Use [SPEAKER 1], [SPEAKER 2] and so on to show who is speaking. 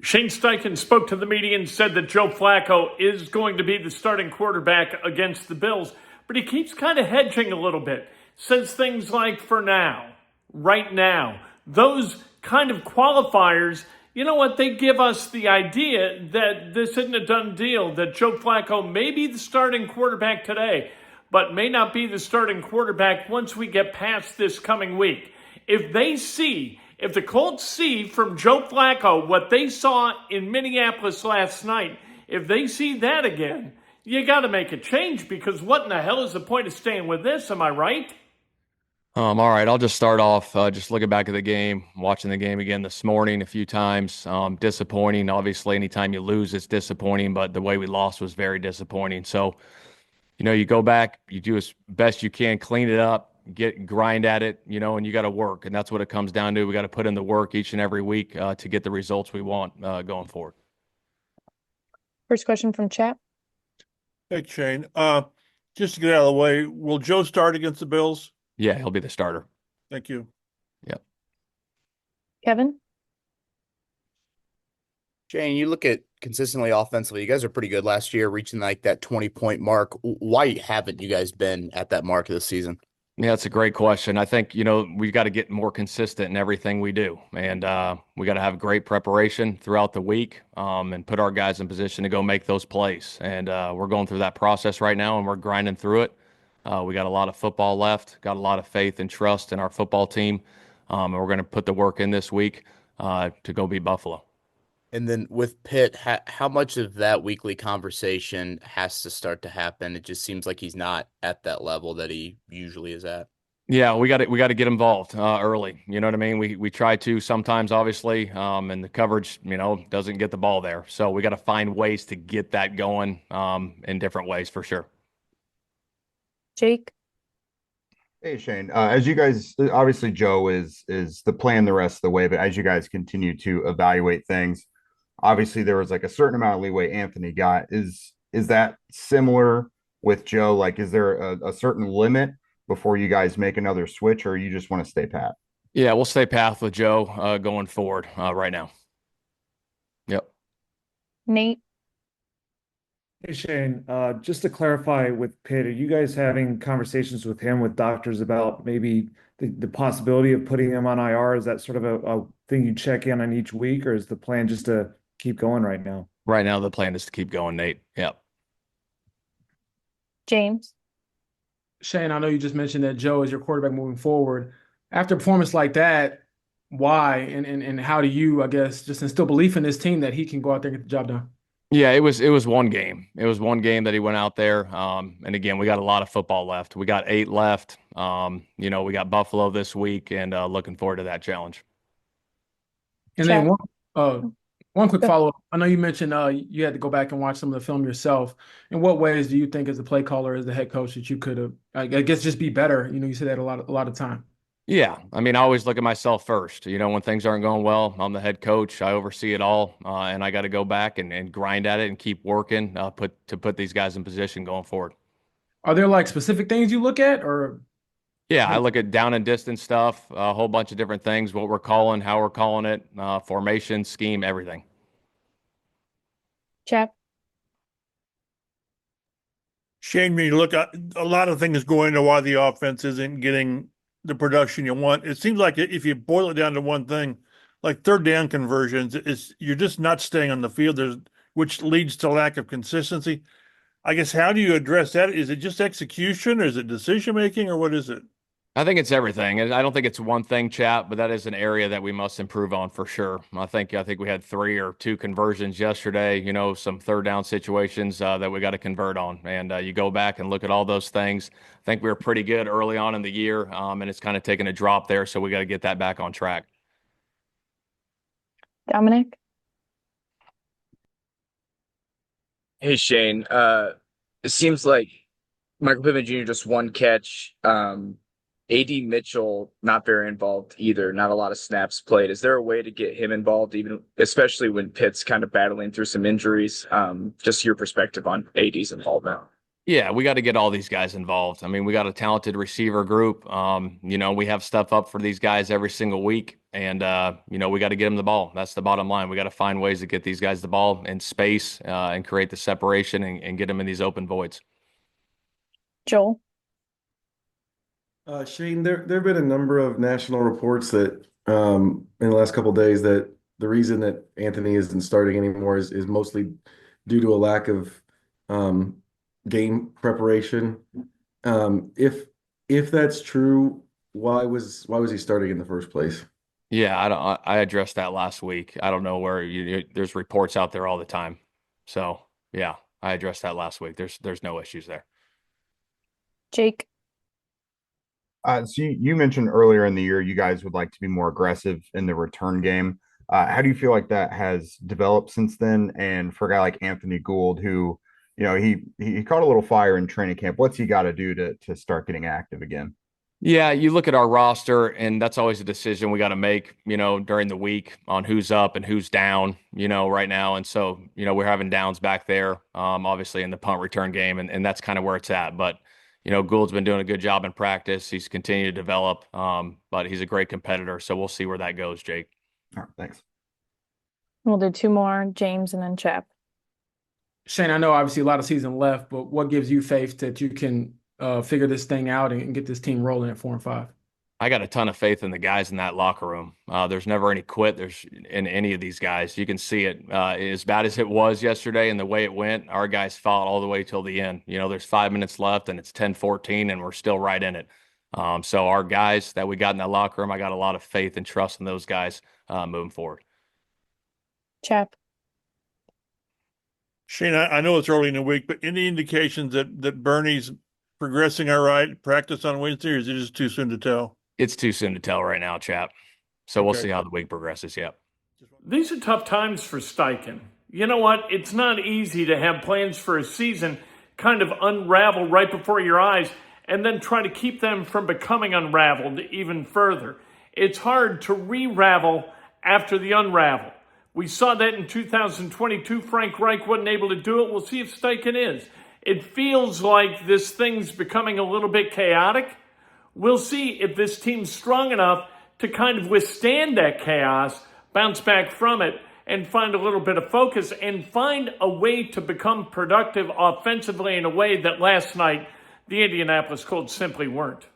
[SPEAKER 1] Shane Steichen spoke to the media and said that Joe Flacco is going to be the starting quarterback against the Bills, but he keeps kind of hedging a little bit. Says things like, for now, right now. Those kind of qualifiers, you know what, they give us the idea that this isn't a done deal, that Joe Flacco may be the starting quarterback today, but may not be the starting quarterback once we get past this coming week. If the Colts see from Joe Flacco what they saw in Minneapolis last night, if they see that again, you got to make a change, because what in the hell is the point of staying with this? Am I right?
[SPEAKER 2] All right, I'll just start off just looking back at the game, watching the game again this morning a few times. Disappointing. Obviously, anytime you lose, it's disappointing, but the way we lost was very disappointing. So, you go back, you do as best you can, clean it up, grind at it, and you got to work. And that's what it comes down to. We got to put in the work each and every week to get the results we want going forward.
[SPEAKER 3] First question from chat.
[SPEAKER 4] Hey, Shane. Just to get out of the way, will Joe start against the Bills?
[SPEAKER 2] Yeah, he'll be the starter.
[SPEAKER 4] Thank you.
[SPEAKER 2] Yep.
[SPEAKER 3] Kevin?
[SPEAKER 5] Shane, you look at consistently offensively, you guys are pretty good last year, reaching like that 20-point mark. Why haven't you guys been at that mark this season?
[SPEAKER 2] Yeah, that's a great question. I think, we've got to get more consistent in everything we do. And we got to have great preparation throughout the week and put our guys in position to go make those plays. And we're going through that process right now, and we're grinding through it. We got a lot of football left, got a lot of faith and trust in our football team. And we're going to put the work in this week to go beat Buffalo.
[SPEAKER 5] And then with Pitt, how much of that weekly conversation has to start to happen? It just seems like he's not at that level that he usually is at.
[SPEAKER 2] Yeah, we got to get involved early. You know what I mean? We try to sometimes, obviously, and the coverage, doesn't get the ball there. So we got to find ways to get that going in different ways for sure.
[SPEAKER 3] Jake?
[SPEAKER 6] Hey, Shane. As you guys, obviously Joe is the plan the rest of the way, but as you guys continue to evaluate things, obviously there was like a certain amount of leeway Anthony got. Is that similar with Joe? Like, is there a certain limit before you guys make another switch, or you just want to stay pat?
[SPEAKER 2] Yeah, we'll stay path with Joe going forward right now. Yep.
[SPEAKER 3] Nate?
[SPEAKER 7] Hey Shane, just to clarify with Pitt, are you guys having conversations with him, with doctors about maybe the possibility of putting him on IR? Is that sort of a thing you check in on each week, or is the plan just to keep going right now?
[SPEAKER 2] Right now, the plan is to keep going, Nate. Yep.
[SPEAKER 3] James?
[SPEAKER 8] Shane, I know you just mentioned that Joe is your quarterback moving forward. After a performance like that, why and how do you, I guess, just instill belief in this team that he can go out there and get the job done?
[SPEAKER 2] Yeah, it was one game. It was one game that he went out there. And again, we got a lot of football left. We got 8 left. We got Buffalo this week, and looking forward to that challenge.
[SPEAKER 8] And then one quick follow-up. I know you mentioned you had to go back and watch some of the film yourself. In what ways do you think, as the play caller, as the head coach, that you could have, I guess, just be better? You say that a lot of time.
[SPEAKER 2] Yeah, I mean, I always look at myself first. When things aren't going well, I'm the head coach. I oversee it all, and I got to go back and grind at it and keep working to put these guys in position going forward.
[SPEAKER 8] Are there like specific things you look at, or?
[SPEAKER 2] Yeah, I look at down and distance stuff, a whole bunch of different things, what we're calling, how we're calling it, formation, scheme, everything.
[SPEAKER 3] Chap?
[SPEAKER 4] Shane, when you look at a lot of things going into why the offense isn't getting the production you want, it seems like if you boil it down to one thing, like third down conversions, you're just not staying on the field, which leads to lack of consistency. I guess, how do you address that? Is it just execution, or is it decision making, or what is it?
[SPEAKER 2] I think it's everything. And I don't think it's one thing, Chap, but that is an area that we must improve on for sure. I think we had 3 or 2 conversions yesterday, some third down situations that we got to convert on. And you go back and look at all those things. I think we were pretty good early on in the year, and it's kind of taken a drop there. So we got to get that back on track.
[SPEAKER 3] Dominic?
[SPEAKER 9] Hey Shane, it seems like Michael Pittman Jr. just one catch. AD Mitchell not very involved either. Not a lot of snaps played. Is there a way to get him involved, even especially when Pitt's kind of battling through some injuries? Just your perspective on AD's involvement.
[SPEAKER 2] Yeah, we got to get all these guys involved. I mean, we got a talented receiver group. We have stuff up for these guys every single week, and we got to get them the ball. That's the bottom line. We got to find ways to get these guys the ball in space and create the separation and get them in these open voids.
[SPEAKER 3] Joel,
[SPEAKER 10] Shane, there have been a number of national reports that in the last couple of days that the reason that Anthony isn't starting anymore is mostly due to a lack of game preparation. If that's true, why was he starting in the first place?
[SPEAKER 2] Yeah, I addressed that last week. I don't know where there's reports out there all the time. So yeah, I addressed that last week. There's no issues there.
[SPEAKER 3] Jake,
[SPEAKER 6] So you mentioned earlier in the year you guys would like to be more aggressive in the return game. How do you feel like that has developed since then? And for a guy like Anthony Gould, who, he caught a little fire in training camp, what's he got to do to start getting active again?
[SPEAKER 2] Yeah, you look at our roster, and that's always a decision we got to make, during the week on who's up and who's down, right now. And so, we're having downs back there, obviously in the punt return game, and that's kind of where it's at. But Gould's been doing a good job in practice. He's continued to develop, but he's a great competitor. So we'll see where that goes, Jake.
[SPEAKER 6] All right, thanks.
[SPEAKER 3] we'll do two more, James and then Chap.
[SPEAKER 8] Shane, I know obviously a lot of season left, but what gives you faith that you can figure this thing out and get this team rolling at 4-5?
[SPEAKER 2] I got a ton of faith in the guys in that locker room. There's never any quit. There's in any of these guys. You can see it. As bad as it was yesterday and the way it went, our guys fought all the way till the end. There's 5 minutes left and it's 10-14 and we're still right in it. So our guys that we got in that locker room, I got a lot of faith and trust in those guys moving forward.
[SPEAKER 3] Chap,
[SPEAKER 4] Shane, I know it's early in the week, but any indications that Bernie's progressing all right, practice on Wednesday, or is it just too soon to tell?
[SPEAKER 2] It's too soon to tell right now, Chap. So we'll
[SPEAKER 4] Okay.
[SPEAKER 2] see how the week progresses. Yep.
[SPEAKER 1] These are tough times for Steichen. You know what? It's not easy to have plans for a season kind of unravel right before your eyes and then try to keep them from becoming unraveled even further. It's hard to re-ravel after the unravel. We saw that in 2022. Frank Reich wasn't able to do it. We'll see if Steichen is. It feels like this thing's becoming a little bit chaotic. We'll see if this team's strong enough to kind of withstand that chaos, bounce back from it, and find a little bit of focus and find a way to become productive offensively in a way that last night the Indianapolis Colts simply weren't.